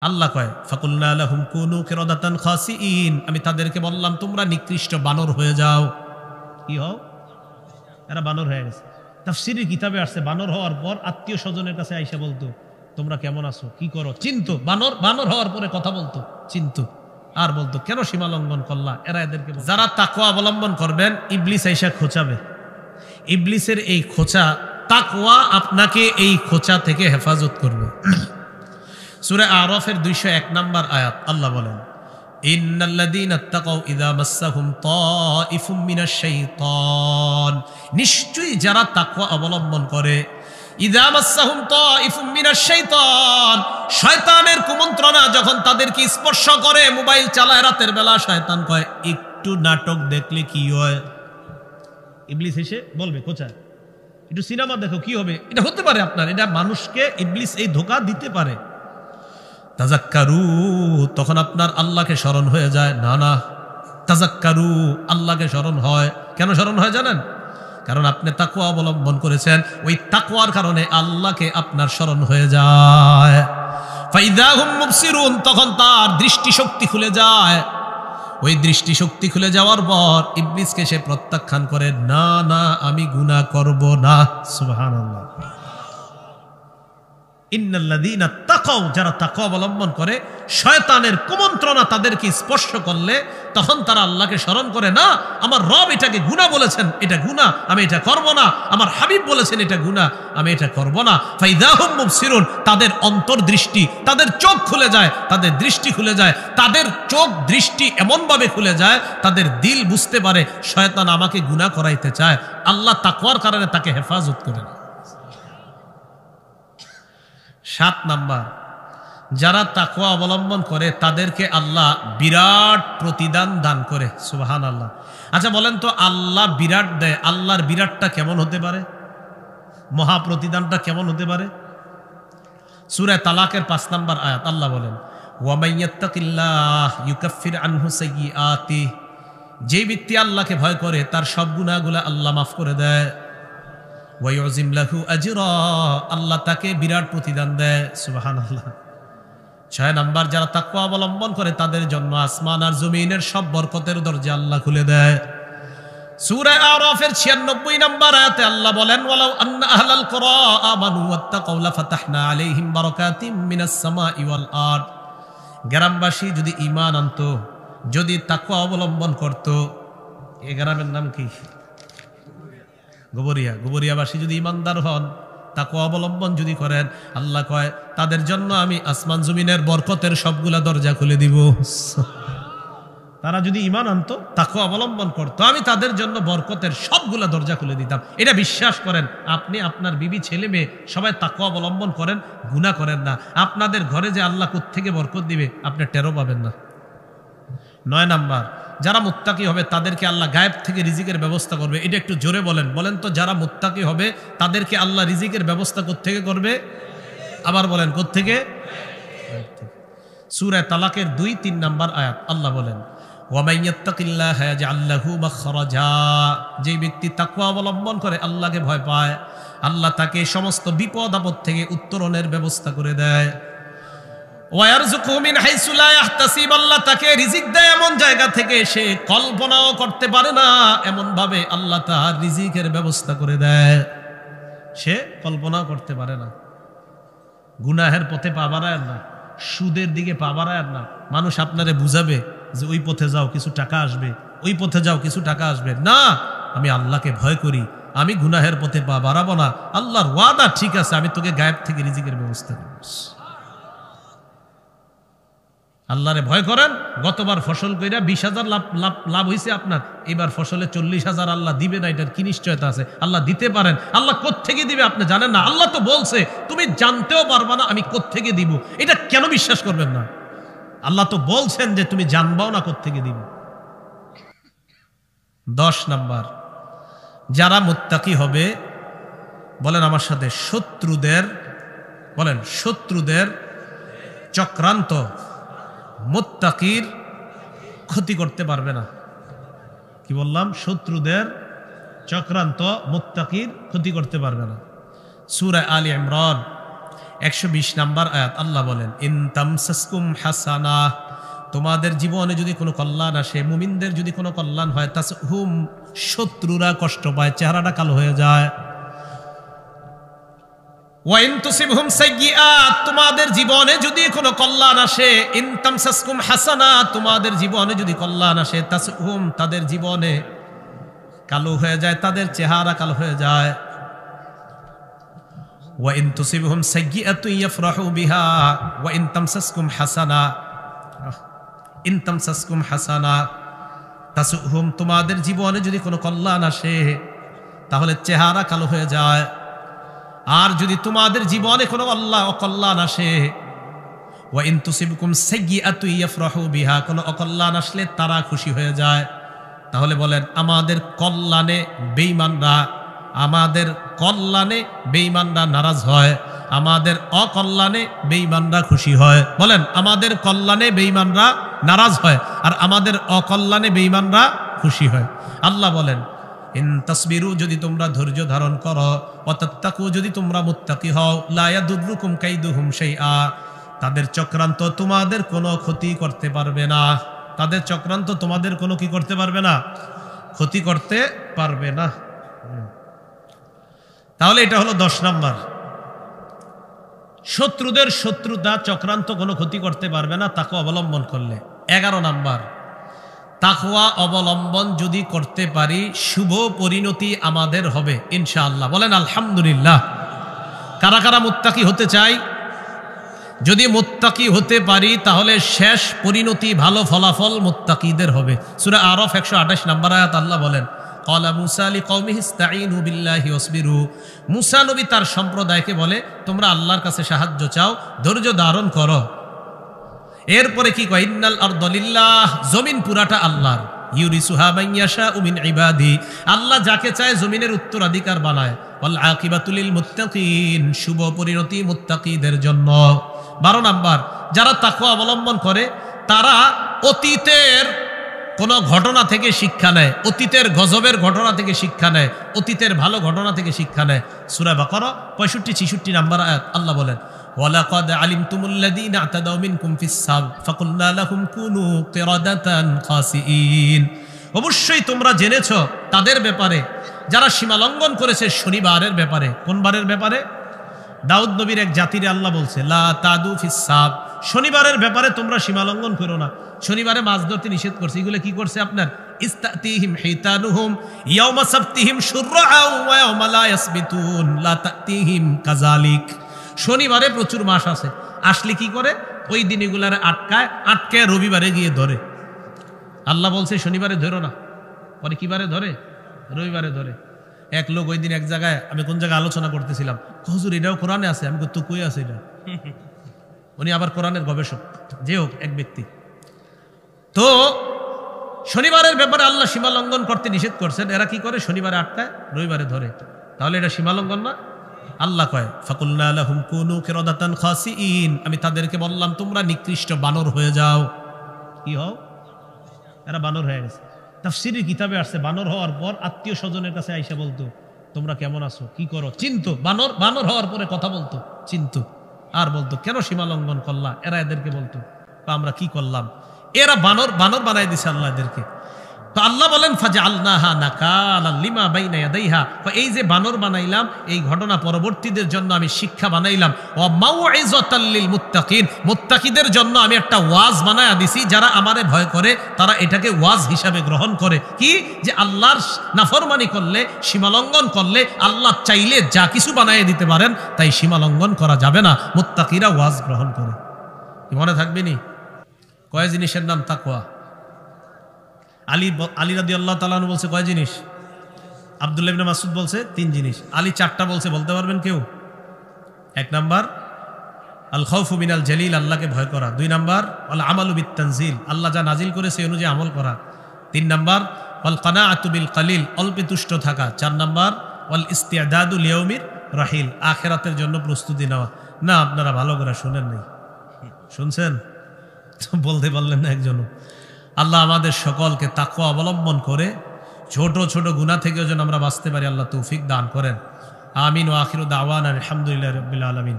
আল্লাহ কয় ফাকুলনা লাহুম কুনু কিরাদাতান খাসিইন, আমি তাদেরকে বললাম তোমরা নিকৃষ্ট বানর হয়ে যাও। কি হও? এরা বানর হয়ে গেছে। তাফসীরের কিতাবে আসছে বানর হওয়ার পর আত্মীয় স্বজনের কাছে আইসা বলতো তোমরা কেমন আছো, কি করো, চিনতো। বানর বানর হওয়ার পরে কথা বলতো, চিনতো, আর বলতো কেন সীমা লঙ্ঘন করলা। এরা এদেরকে যারা তাকওয়া অবলম্বন করবেন ইবলিস আইসা খোঁচাবে। ইবলিসের এই খোঁচা, তাকওয়া আপনাকে এই খোঁচা থেকে হেফাজত করবে। সূরা আরাফের 201 নম্বর আয়াত আল্লাহ বলেন ইন্নাল্লাযীনা তাকাউ ইযা মাসসাহুম তাইফুম মিনাশ শাইতান, নিশ্চয়ই যারা তাকওয়া অবলম্বন করে, ইযা মাসসাহুম তাইফুম মিনাশ শাইতান, শয়তানের কুমন্ত্রণা যখন তাদেরকে স্পর্শ করে, মোবাইল চালায় রাতের বেলা, শয়তান কয় একটু নাটক দেখলে কি হয়। ইবলিস এসে বলবে কোথায় একটু সিনেমা দেখো, কি হবে। এটা হতে পারে আপনার, এটা মানুষকে ইবলিস এই ধোঁকা দিতে পারে। তাজাক্কারু, তখন আপনার আল্লাহকে স্মরণ হয়ে যায়। না না, তাজাক্কারু, আল্লাহকে স্মরণ হয়। কেন স্মরণ হয় জানেন? কারণ আপনি তাকওয়া অবলম্বন করেছেন, ওই তাকওয়ার কারণে আল্লাহকে আপনার স্মরণ হয়ে যায়। ফাইদা হুম মুবসিরুন, তখন তার দৃষ্টিশক্তি খুলে যায়। ওই দৃষ্টিশক্তি খুলে যাওয়ার পর ইবলিসকে সে প্রত্যাখ্যান করে, না না আমি গুনাহ করব না। সুবহানাল্লাহ। ইন্নাল্লাযীনা তাকাউ, যারা তাকওয়া অবলম্বন করে, শয়তানের কুমন্ত্রণা তাদেরকে স্পর্শ করলে তখন তারা আল্লাহকে স্মরণ করে, না আমার রব এটাকে গুনাহ বলেছেন, এটা গুনাহ, আমি এটা করব না। আমার হাবিব বলেছেন এটা গুনাহ, আমি এটা করব না। ফাইদাহুম মুবসিরুন, তাদের অন্তর্দৃষ্টি, তাদের চোখ খুলে যায়, তাদের দৃষ্টি খুলে যায়, তাদের চোখ দৃষ্টি এমন ভাবে খুলে যায়, তাদের দিল বুঝতে পারে শয়তান আমাকে গুনাহ করাইতে চায়। আল্লাহ তাকওয়ার কারণে তাকে হেফাজত করেন। 7 নাম্বার, যারা তাকওয়া অবলম্বন করে তাদেরকে আল্লাহ বিরাট প্রতিদান দান করে। সুবহানাল্লাহ। আচ্ছা বলেন তো, আল্লাহ বিরাট দেয়, আল্লাহর বিরাটটা কেমন হতে পারে? মহা প্রতিদানটা কেমন হতে পারে? সূরা তালাকের 5 নাম্বার আয়াত আল্লাহ বলেন ওয়া মাইয়াত্তাকিল্লাহ ইউকাফির আনহু সাইয়্যাতি, যে ব্যক্তি আল্লাহকে ভয় করে তার সব গুনাহগুলো আল্লাহ মাফ করে দেয়। ওয়া ইউযিম লাহু আজরা, আল্লাহ তাকে বিরাট প্রতিদান দেয়। সুবহানাল্লাহ। 6 নাম্বার, যারা তাকওয়া অবলম্বন করে তাদের জন্য আসমান আর জমিনের সব বরকতের দরজা আল্লাহ খুলে দেয়। সূরা আরাফের 96 নাম্বার আয়াতে আল্লাহ বলেন ওয়ালাউ আন্না আহলাল কুরা আমানু ওয়াত্তাকাউ লাফাতাহনা আলাইহিম বারাকাতিম মিনাস সামাই ওয়াল আরদ, গ্রামবাসী যদি ঈমান আনতো, যদি তাকওয়া অবলম্বন করত। এই গ্রামের নাম কি? গোবরিয়া। গোবরিয়াবাসী যদি ঈমানদার হন, তাকওয়া অবলম্বন যদি করেন, আল্লাহ কয় তাদের জন্য আমি আসমান জমিনের বরকতের সবগুলা দরজা খুলে দিব। তারা যদি ঈমান আনতো, তাকওয়া অবলম্বন করতো, আমি তাদের জন্য বরকতের সবগুলা দরজা খুলে দিতাম। এটা বিশ্বাস করেন। আপনি আপনার বিবি ছেলে মেয়ে সবাই তাকওয়া অবলম্বন করেন, গুনাহ করেন না, আপনাদের ঘরে যে আল্লাহ কোত্থেকে বরকত দিবে আপনি টেরও পাবেন না। 9 নাম্বার, যারা মুত্তাকি হবে তাদেরকে আল্লাহ গায়েব থেকে রিজিকের ব্যবস্থা করবে। এটা একটু জোরে বলেন, বলেন তো, যারা মুত্তাকি হবে তাদেরকে আল্লাহ রিজিকের ব্যবস্থা কোত্থেকে করবে? আবার বলেন, কোত্থেকে? সূরা তালাকের 2-3 নাম্বার আয়াত আল্লাহ বলেন ওয়া মাইয়াত্তাকিল্লাহা ইয়াজআল লাহু মাখরাজা, যে ব্যক্তি তাকওয়া অবলম্বন করে, আল্লাহকে ভয় পায়, আল্লাহ তাকে সমস্ত বিপদ আপদ থেকে উত্তরণের ব্যবস্থা করে দেয়। ওয়ারযুকুহু মিন হাইসু লা ইয়াহতাসিব, আল্লাহ তাকে রিজিক দেয় এমন জায়গা থেকে সে কল্পনাও করতে পারে না, এমন ভাবে আল্লাহ তার রিজিকের ব্যবস্থা করে দেয়, সে কল্পনাও করতে পারে না। গুনাহের পথে পা বাড়ায় না, সুদের দিকে পা বাড়ায় না। মানুষ আপনারে বুঝাবে যে ওই পথে যাও কিছু টাকা আসবে, ওই পথে যাও কিছু টাকা আসবে না। আমি আল্লাহকে ভয় করি, আমি গুনাহের পথে পা বাড়াবো না। আল্লাহর ওয়াদা ঠিক আছে, আমি তোকে গায়েব থেকে রিজিকের ব্যবস্থা করব। আল্লাহরে ভয় করেন। গতবার ফসল কইরা 20,000 লাভ হয়েছে আপনার, এবার ফসলে 40,000 আল্লাহ দিবে না, এটার কি নিশ্চয়তা আছে? আল্লাহ দিতে পারেন। আল্লাহ কোত্থেকে দিবে আপনি জানেন না। আল্লাহ তো বলছে তুমি জানতেও পারবা না আমি কোত্থেকে দিব, এটা কেন বিশ্বাস করবেন না? আল্লাহ তো বলছেন যে তুমি জানবাও না কোত্থেকে দিব। 10 নাম্বার, যারা মুত্তাকি হবে, বলেন আমার সাথে, শত্রুদের, বলেন শত্রুদের চক্রান্ত মুত্তাকির ক্ষতি করতে পারবে না। কি বললাম? শত্রুদের চক্রান্ত মুত্তাকির ক্ষতি করতে পারবে না। সূরা আলী ইমরান 120 নম্বর আয়াত আল্লাহ বলেন ইন তামসাসকুম হাসানা, তোমাদের জীবনে যদি কোনো কল্যাণ আসে, মুমিনদের যদি কোনো কল্যাণ হয়, তাসহুম, শত্রুরা কষ্ট পায়, চেহারাটা কালো হয়ে যায়। ওয়া ইন তুসিবহুম সাইয়্যাত, তোমাদের জীবনে যদি কোনো কল্যাণ আসে, ইন তামসাসকুম হাসানা, তোমাদের জীবনে যদি কল্যাণ আসে, তাসহুম, তাদের জীবনে কালো হয়ে যায়, তাদের চেহারা কালো হয়ে যায়। ওয়া ইন তুসিবহুম সাইয়্যাতুন ইয়াফরাহু বিহা ওয়া ইন তামসাসকুম হাসানা, ইন তামসাসকুম হাসানা তাসুহুম, তোমাদের জীবনে যদি কোনো কল্যাণ আসে তাহলে চেহারা কালো হয়ে যায়। আর যদি তোমাদের জীবনে কোনো অকল্যাণ আসে, ওয়া ইন তুসিবকুম সাইয়্যাতুন ইয়াফরাহু বিহা, কোনো অকল্যাণ আসলে তারা খুশি হয়ে যায়। তাহলে বলেন আমাদের কল্যাণে বেঈমানরা, আমাদের কল্যাণে বেঈমানরা নারাজ হয়, আমাদের অকল্যাণে বেঈমানরা খুশি হয়। বলেন আমাদের কল্যাণে বেঈমানরা নারাজ হয় আর আমাদের অকল্যাণে বেঈমানরা খুশি হয়। আল্লাহ বলেন ইন তাসবিরু, যদি তোমরা ধৈর্য ধারণ করো, ওয়া তাত্তাকু, যদি তোমরা মুত্তাকি হও, লা ইয়াদুররুকুম কাইদুহুম শাইআ, তাদের চক্রান্ত তোমাদের কোনো ক্ষতি করতে পারবে না। তাদের চক্রান্ত তোমাদের কোনো কি করতে পারবে না, ক্ষতি করতে পারবে না। তাহলে এটা হলো 10 নাম্বার, শত্রুদের শত্রুতা চক্রান্ত কোনো ক্ষতি করতে পারবে না তাকওয়া অবলম্বন করলে। 11 নাম্বার, তাকওয়া অবলম্বন যদি করতে পারি শুভ পরিণতি আমাদের হবে ইনশাআল্লাহ। বলেন আলহামদুলিল্লাহ। কারা কারা মুত্তাকি হতে চাই? যদি মুত্তাকি হতে পারি তাহলে শেষ পরিণতি, ভালো ফলাফল মুত্তাকিদের হবে। সূরা আরাফ 128 নম্বর আয়াত আল্লাহ বলেন ক্বালা মূসা লিকাওমিহি ইসতাঈনু বিল্লাহি ওয়াসবিরু, মূসা নবী তার সম্প্রদায়কে বলে তোমরা আল্লাহর কাছে সাহায্য চাও, ধৈর্য ধারণ করো। এরপরে কি কয় ইন্নাল আরদা লিল্লাহ, জমিন পুরাটা আল্লাহর, ইউরিসুহা মান ইয়াশাউ মিন ইবাদি, আল্লাহ যাকে চায় জমিনের উত্তরাধিকার বানায়। ওয়াল আকিবাতু লিল মুত্তাকিন, শুভ পরিণতি মুত্তাকিদের জন্য। 12 নাম্বার, যারা তাকওয়া অবলম্বন করে তারা অতীতের কোন ঘটনা থেকে শিক্ষা নেয়, অতীতের গজবের ঘটনা থেকে শিক্ষা নেয়, অতীতের ভালো ঘটনা থেকে শিক্ষা নেয়। সূরা বাকারা 65-66 নাম্বার আয়াত আল্লাহ বলেন ওয়ালাকাদ আলিমতুমুল্লাযীনা আতাদাউ মিনকুম ফিস-সাব ফাকুলনা লাহুম কুনু কিরাদাতান খাসিঈন, অবশ্যই তোমরা জেনেছো তাদের ব্যাপারে যারা সীমা লঙ্ঘন করেছে শনিবারের ব্যাপারে। কোন বারের ব্যাপারে? দাউদ নবীর এক জাতিরে আল্লাহ বলছে লা তাদু ফিস-সাব, শনিবারের ব্যাপারে তোমরা সীমা লঙ্ঘন করো না। শনিবারে মাছ ধরতে নিষেধ করছে, এগুলো কি করছে আপনার? ইস্তাতিহিম হিতানুহুম ইয়াওমা সাবতিহিম শুরআ ওয়া ইয়াওমা লা ইয়াসবিতুন লা তাতিহিম কাযালিক, শনিবারে প্রচুর মাছ আসে, আসলে কি করে? ওই দিন এগুলারে আটকায় রবিবারে গিয়ে ধরে। আল্লাহ বলছে শনিবারে ধরো না, পরে কিবারে ধরে? রবিবারে ধরে। এক লোক ওই দিন এক জায়গায়, আমি কোন জায়গায় আলোচনা করতেছিলাম, হুজুর এটাও কোরআনে আছে, আমি তো কই আছে এটা? উনি আবার কোরআনের গবেষক, যে হোক এক ব্যক্তি। তো শনিবারের ব্যাপারে আল্লাহ সীমা লঙ্ঘন করতে নিষেধ করছেন, এরা কি করে? শনিবারে আটকায় রবিবারে ধরে। তাহলে এটা সীমা লঙ্ঘন না? আল্লাহ কয় ফাকুলনা লাহুম কুনু কিরাদাতান খাসিঈন, আমি তাদেরকে বললাম তোমরা নিকৃষ্ট বানর হয়ে যাও। কি হও? এরা বানর হয়ে গেছে। তাফসীরের কিতাবে আসছে বানর হওয়ার পর আত্মীয় স্বজনের কাছে আইসা বলতো তোমরা কেমন আছো, কি করো, চিনতো। বানর হওয়ার পরে কথা বলতো, চিনতো। আর বলতো কেন সীমা লঙ্ঘন করলা? এরা এদেরকে বলতো আমরা কি করলাম? এরা বানর বানাই দিছে আল্লাহ এদেরকে। তো আল্লাহ বলেন ফাজআলনাহা নাকালাল লিমা বাইনা ইয়াদাইহা, এই যে বানর বানাইলাম এই ঘটনা পরবর্তীদের জন্য আমি শিক্ষা বানাইলাম। ওয়া মাউইযাতাল লিল মুত্তাকিন, মুত্তাকিদের জন্য আমি একটা ওয়াজ বানায়া দিছি, যারা আমারে ভয় করে তারা এটাকে ওয়াজ হিসাবে গ্রহণ করে। কি? যে আল্লাহর নাফরমানি করলে, সীমা লঙ্ঘন করলে আল্লাহ চাইলে যা কিছু বানায় দিতে পারেন, তাই সীমা লঙ্ঘন করা যাবে না। মুত্তাকিরা ওয়াজ গ্রহণ করে। কি মনে থাকবে নি? কয় জিনিসের নাম তাকওয়া? আলী রাদিয়াল্লাহু তাআলা আনহু বলছে কয় জিনিস? আব্দুল্লাহ ইবনে মাসউদ বলছে 3 জিনিস। আলী 4টা বলছে, বলতে পারবেন কেউ? 1 নাম্বার আল খাউফু মিনাল জালিল, আল্লাহকে ভয় করা। 2 নাম্বার আল আমালু বিত তানজিল, আল্লাহ যা নাজিল করেছে সেই অনুযায়ী আমল করা। 3 নাম্বার আল কানাআতু বিল কালিল, অল্পে তুষ্ট থাকা। 4 নাম্বার আল ইস্তিআদাদু লিয়াউমির রাহিল, আখিরাতের জন্য প্রস্তুতি নেওয়া। না আপনারা ভালো করে শুনেন নাই, শুনছেন? বলতে পারলেন না একজনও। আল্লাহ আমাদের সকলকে তাকওয়া অবলম্বন করে ছোট ছোট গুনাহ থেকেও যেন আমরা বাঁচতে পারি, আল্লাহ তৌফিক দান করেন। আমিন ওয়া আখিরু দাওয়ানা আলহামদুলিল্লাহি রাব্বিল আলামিন।